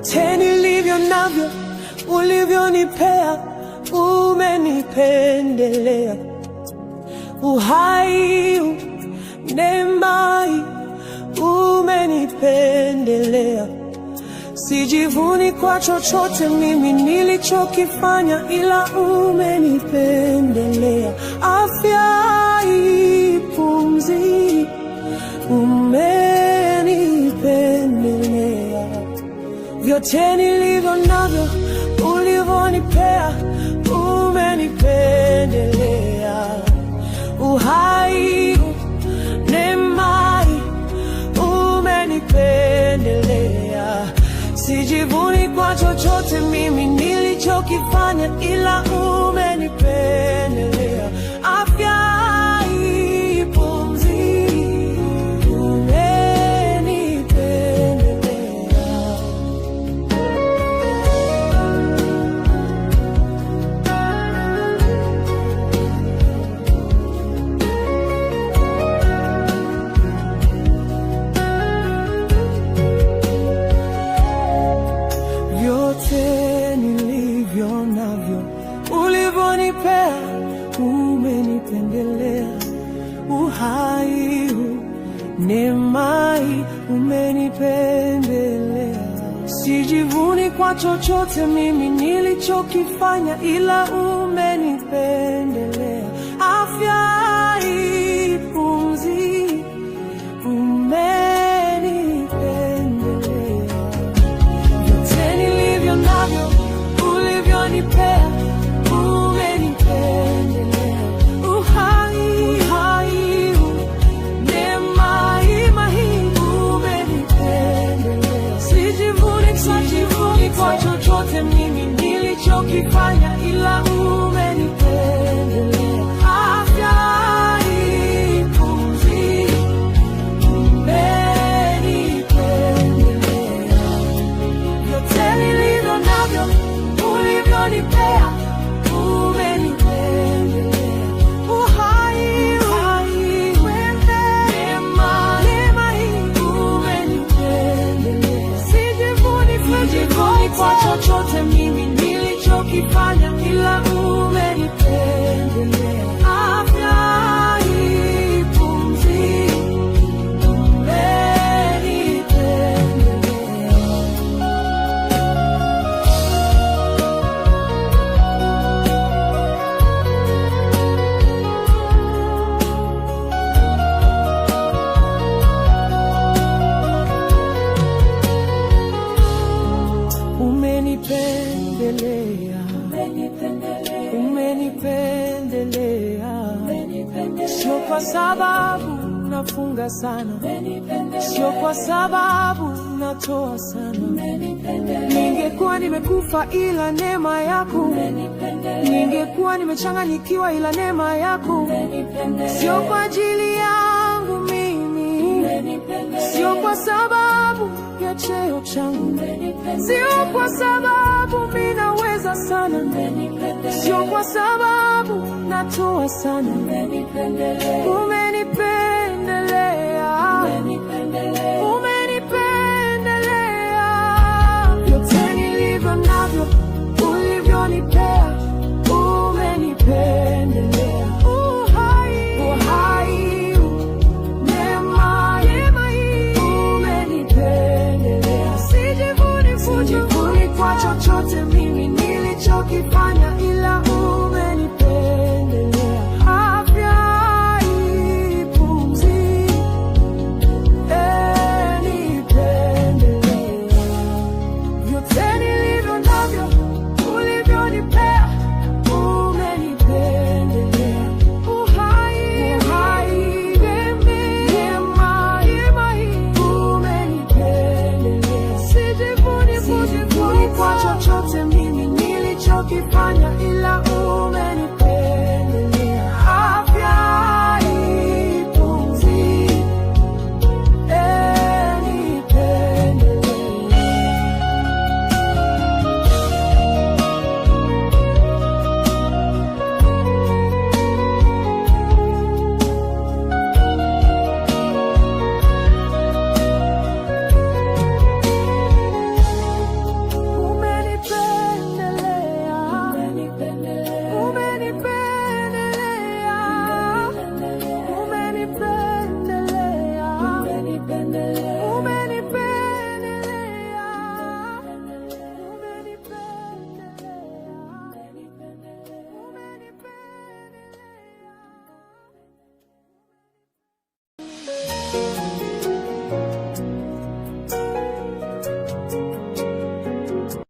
vyote nilivyo navyo, ulivyonipea, umenipendelea. Uhai, neema, umenipendelea. Sijivuni kwa chochote mimi nilichokifanya, ila umenipendelea. Afya, pumzi, umenipendelea. Vyote nilivyo navyo, ulivyonipea, umenipendelea. Uhai, neema, umenipendelea. Sijivuni kwa chochote mimi nilichokifanya, ila umenipendelea. Afya, pumzi, umenipendelea. Vyote nilivyo navyo, ulivyonipea, umenipendelea. Uhai, neema, umenipendelea. Sijivuni kwa chochote mimi nilichokifanya, ila umenipendelea. Afya, pumzi, umenipendelea. Vyote nilivyo navyo, ulivyonipea, umenipendelea. Uhai, neema, umenipendelea. Sijivuni kwa chochote mimi nilichokifanya, ila umenipendelea. Afya, pumzi, umenipendelea. Vyote nilivyo navyo, ulivyonipea, umenipendelea. Uhai, neema, umenipendelea. Sijivuni kwa chochote mimi nilichokifanya, ila umenipendelea. Afya, pumzi, umenipendelea. Umenipendelea. Sio kwa sababu nafunga sana, sio kwa sababu natoa sana. Ningekuwa nimekufa ila neema yako, ningekuwa nimechanganyikiwa ila neema yako. Sio kwa ajili yangu mimi, sio kwa sababu ya cheo changu, sio kwa sababu mimi naweza sana, sio kwa sababu natoa sana. Umenipendelea, umenipendelea. Vyote nilivyo navyo, ulivyonipea, umenipendelea. Uhai, neema, umenipendelea. Sijivuni kwa chochote mimi nilichokifanya, ila umenipendelea. Afya, pumzi, umenipendelea. Vyote nilivyo navyo, ulivyonipea, umenipendelea. Uhai, neema, umenipendelea. Sijivuni kwa chochote mimi nilichokifanya, ila umenipendelea. Afya, pumzi, umenipendelea.